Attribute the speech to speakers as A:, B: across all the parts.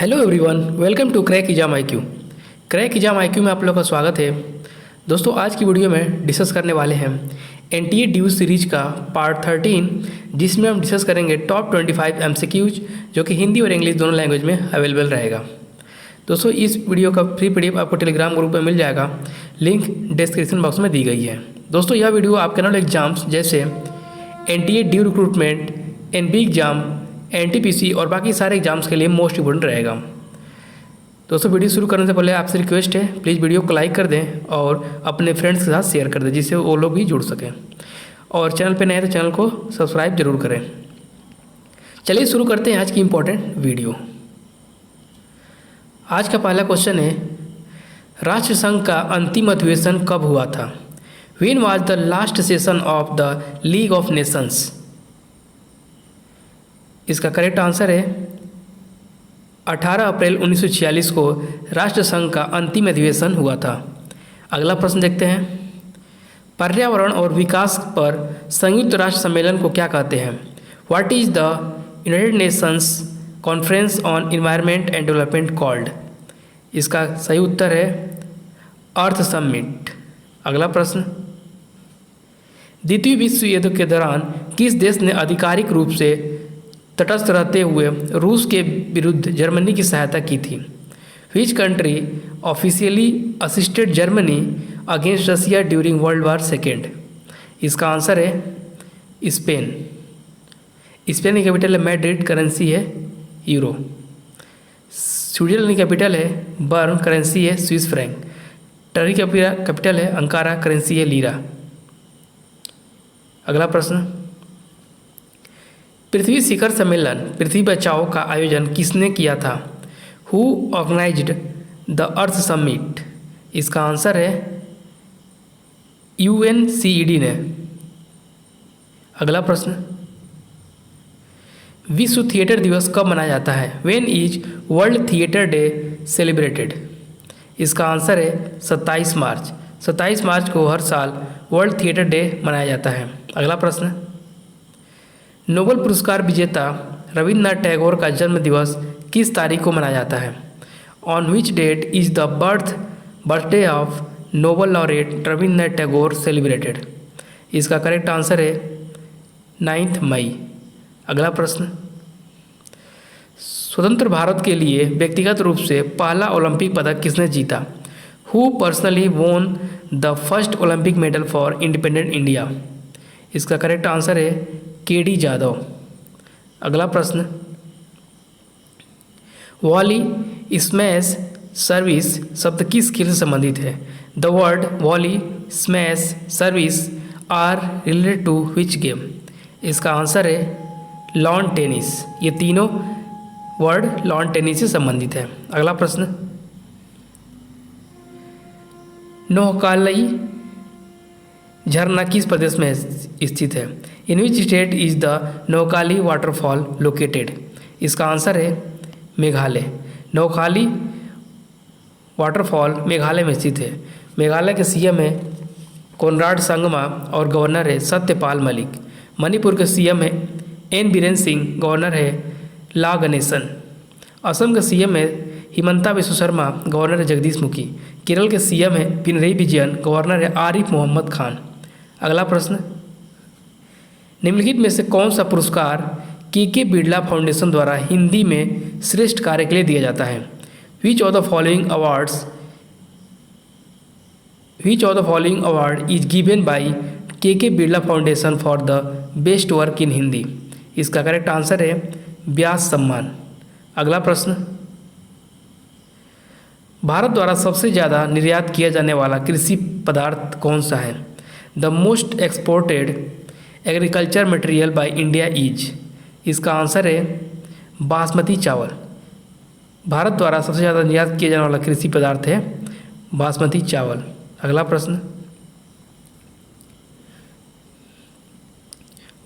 A: Hello everyone, welcome to crack exam IQ। Crack exam IQ में आप लोग का स्वागत है। दोस्तों, आज की वीडियो में डिस्कस करने वाले हैं NTA ड्यू सीरीज का पार्ट 13, जिसमें हम डिस्कस करेंगे टॉप 25 MCQs जो कि हिंदी और इंग्लिश दोनों लैंग्वेज में अवेलेबल रहेगा। दोस्तों, इस वीडियो का फ्री PDF आपको टेलीग्राम ग्रुप में मिल जाएगा, लिंक डिस्क्रिप्शन बॉक्स में दी गई है। दोस्तों, यह वीडियो आपके नॉर्मल एग्जाम्स जैसे NTA due recruitment, NB exam, NTPC और बाकी सारे एग्जाम्स के लिए मोस्ट इम्पोर्टेंट रहेगा। दोस्तों, वीडियो शुरू करने से पहले आपसे रिक्वेस्ट है, प्लीज़ वीडियो को लाइक कर दें और अपने फ्रेंड्स के साथ शेयर कर दें, जिससे वो लोग भी जुड़ सकें। और चैनल पे नए हैं तो चैनल को सब्सक्राइब जरूर करें। चलिए शुरू करते हैं आज की इम्पोर्टेंट वीडियो। आज का पहला क्वेश्चन है, राष्ट्रसंघ का अंतिम अधिवेशन कब हुआ था? When was the last session of the league of Nations? इसका करेक्ट आंसर है 18 अप्रैल 1946 को राष्ट्रसंघ का अंतिम अधिवेशन हुआ था। अगला प्रश्न देखते हैं, पर्यावरण और विकास पर संयुक्त राष्ट्र सम्मेलन को क्या कहते हैं? What is the United Nations conference on environment and development called? इसका सही उत्तर है अर्थ समिट। अगला प्रश्न, द्वितीय विश्व युद्ध के दौरान किस देश ने आधिकारिक रूप से तटस्थ रहते हुए रूस के विरुद्ध जर्मनी की सहायता की थी? Which country officially assisted Germany against Russia during world war second? इसका आंसर है स्पेन। स्पेन की कैपिटल है मैड्रिड, करेंसी है यूरो। स्विट्जरलैंड की कैपिटल है बर्न, करेंसी है स्विस फ्रैंक। टर्की की कैपिटल है अंकारा, करेंसी है लीरा। अगला प्रश्न, पृथ्वी शिखर सम्मेलन पृथ्वी बचाओ का आयोजन किसने किया था? Who organized the earth summit? इसका आंसर है UNCED ने। अगला प्रश्न, विश्व थिएटर दिवस कब मनाया जाता है? When is world theatre day celebrated? इसका आंसर है 27 मार्च। 27 मार्च को हर साल वर्ल्ड थिएटर डे मनाया जाता है। अगला प्रश्न, नोबेल पुरस्कार विजेता रविन्द्रनाथ टैगोर का जन्म दिवस किस तारीख को मनाया जाता है? On which date is the birthday of Nobel laureate Rabindranath Tagore celebrated? इसका करेक्ट आंसर है 9 मई। अगला प्रश्न, स्वतंत्र भारत के लिए व्यक्तिगत रूप से पहला ओलंपिक पदक किसने जीता? Who personally won the first Olympic medal for independent India? इसका करेक्ट आंसर है KD जाधव। अगला प्रश्न, वॉली स्मैश सर्विस शब्द किस खेल से संबंधित है? The word volley smash service are related to which game? इसका आंसर है लॉन टेनिस। ये तीनों वर्ड लॉन टेनिस से संबंधित है। अगला प्रश्न, नौकालई झरना किस प्रदेश में स्थित है? In which state is the Naukali waterfall located? इसका आंसर है मेघालय। नौकाली वाटरफॉल मेघालय में स्थित है। मेघालय के CM है कोनराड संगमा और गवर्नर है सत्यपाल मलिक। मणिपुर के CM है N बीरेन सिंह, गवर्नर है ला गणेशन। असम के CM है हिमंता बिस्व शर्मा, गवर्नर है जगदीश मुखी। केरल के CM है पिनरई विजयन, गवर्नर है आरिफ मोहम्मद खान। अगला प्रश्न, निम्नलिखित में से कौन सा पुरस्कार KK बिरला फाउंडेशन द्वारा हिंदी में श्रेष्ठ कार्य के लिए दिया जाता है? Which of the following award is given by KK Birla foundation for the best work in Hindi? इसका करेक्ट आंसर है व्यास सम्मान। अगला प्रश्न, भारत द्वारा सबसे ज़्यादा निर्यात किया जाने वाला कृषि पदार्थ कौन सा है? The most exported agriculture material by India is? इसका आंसर है बासमती चावल। भारत द्वारा सबसे ज़्यादा निर्यात किया जाने वाला कृषि पदार्थ है बासमती चावल। अगला प्रश्न,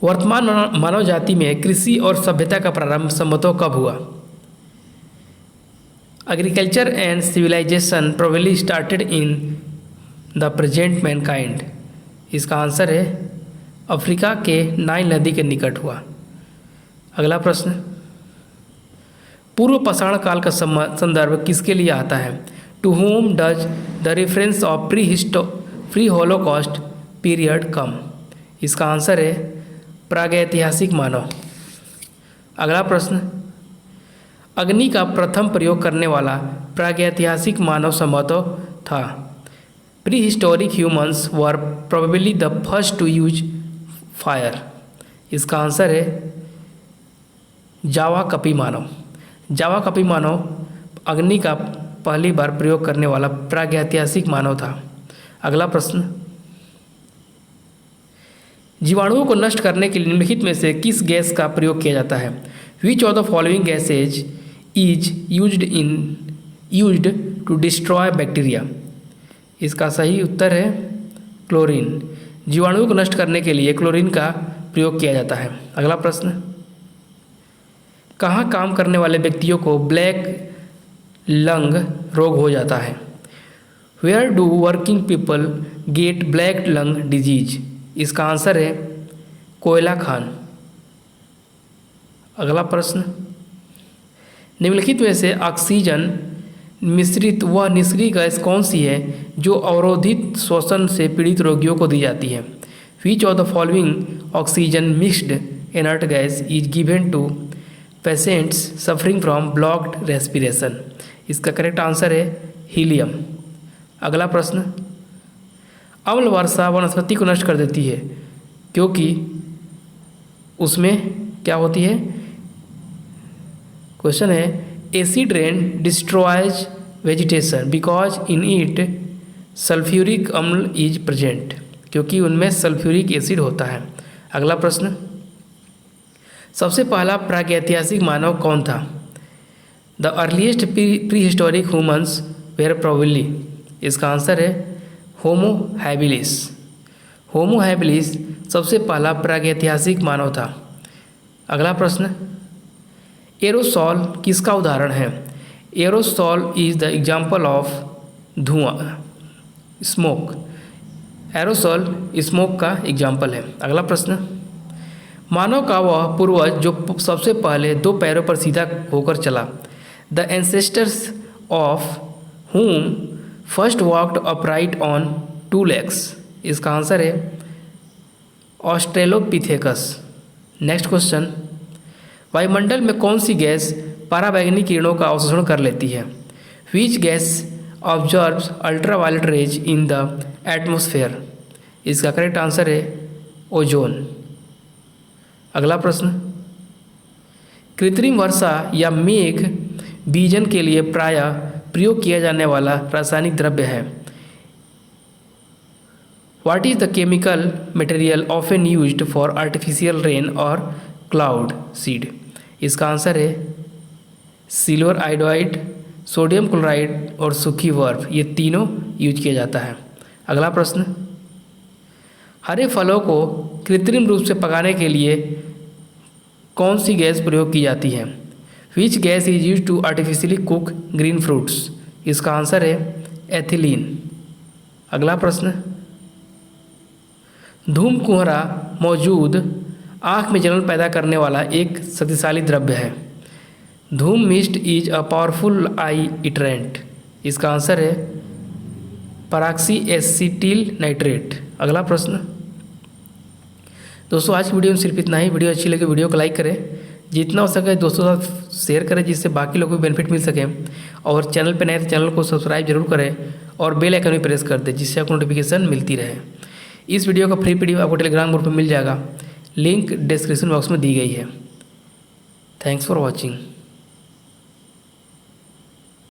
A: वर्तमान मानव जाति में कृषि और सभ्यता का प्रारंभ संभवतः कब हुआ? Agriculture and civilization probably started in the present mankind? इसका आंसर है अफ्रीका के नाइल नदी के निकट हुआ। अगला प्रश्न, पूर्व पाषाण काल का संदर्भ किसके लिए आता है? To whom does the reference of pre holocaust period come? इसका आंसर है प्रागैतिहासिक मानव। अगला प्रश्न, अग्नि का प्रथम प्रयोग करने वाला प्रागैतिहासिक मानव संभवतः था। Prehistoric humans were probably the first to use fire. इसका आंसर है जावा कपी मानव। जावा कपी मानव अग्नि का पहली बार प्रयोग करने वाला प्रागैतिहासिक मानव था। अगला प्रश्न, जीवाणुओं को नष्ट करने के लिए निम्नलिखित में से किस गैस का प्रयोग किया जाता है? Which of the following gases is used to destroy bacteria? इसका सही उत्तर है क्लोरीन। जीवाणुओं को नष्ट करने के लिए क्लोरीन का प्रयोग किया जाता है। अगला प्रश्न, कहाँ काम करने वाले व्यक्तियों को ब्लैक लंग रोग हो जाता है? Where do working people get black lung disease? इसका आंसर है कोयला खान। अगला प्रश्न, निम्नलिखित में से ऑक्सीजन मिश्रित वह निष्क्रिय गैस कौन सी है जो अवरोधित श्वसन से पीड़ित रोगियों को दी जाती है? Which of the following oxygen mixed inert gas is given to patients suffering from blocked respiration? इसका करेक्ट आंसर है हीलियम। अगला प्रश्न, अम्ल वर्षा वनस्पति को नष्ट कर देती है क्योंकि उसमें क्या होती है? क्वेश्चन है acid rain destroys vegetation because in it sulphuric अम्ल इज प्रेजेंट। क्योंकि उनमें सल्फ्यूरिक एसिड होता है। अगला प्रश्न, सबसे पहला प्रागैतिहासिक मानव कौन था? The earliest prehistoric humans were probably. इसका आंसर है होमो हैबिलिस। होमो हैबिलिस सबसे पहला प्रागैतिहासिक मानव था। अगला प्रश्न, एरोसॉल किसका उदाहरण है? Aerosol is the example of धुआं, स्मोक। एरोसॉल स्मोक का एग्जाम्पल है। अगला प्रश्न, मानव का वह पूर्वज जो सबसे पहले दो पैरों पर सीधा होकर चला। The ancestors of whom first walked upright on two legs? इसका आंसर है ऑस्ट्रेलोपिथेकस। नेक्स्ट क्वेश्चन, वायुमंडल में कौन सी गैस पराबैंगनी किरणों का अवशोषण कर लेती है? Which gas observes ultraviolet rays in the atmosphere? इसका करेक्ट आंसर है ओजोन। अगला प्रश्न, कृत्रिम वर्षा या मेघ बीजन के लिए प्रायः प्रयोग किया जाने वाला रासायनिक द्रव्य है। What is the chemical material often used for artificial rain और क्लाउड सीड? इसका आंसर है सिल्वर आयोडाइड, सोडियम क्लोराइड और सूखी बर्फ। ये तीनों यूज किया जाता है। अगला प्रश्न, हरे फलों को कृत्रिम रूप से पकाने के लिए कौन सी गैस प्रयोग की जाती है? Which gas is use to artificially cook green fruits? इसका आंसर है एथिलीन। अगला प्रश्न, धूम कुहरा मौजूद आँख में जलन पैदा करने वाला एक शक्तिशाली द्रव्य है। धूम mist is a powerful irritant. इसका आंसर है पराक्सी एसिटिल नाइट्रेट। अगला प्रश्न, दोस्तों आज की वीडियो में सिर्फ इतना ही। वीडियो अच्छी लगे वीडियो को लाइक करें, जितना हो सके दोस्तों के साथ शेयर करें जिससे बाकी लोगों को बेनिफिट मिल सके। और चैनल पे नए तो चैनल को सब्सक्राइब जरूर करें और बेल आइकन भी प्रेस कर दें जिससे आपको नोटिफिकेशन मिलती रहे। इस वीडियो का फ्री पीडीएफ आपको टेलीग्राम ग्रुप में मिल जाएगा, लिंक डिस्क्रिप्शन बॉक्स में दी गई है। Thanks for watching.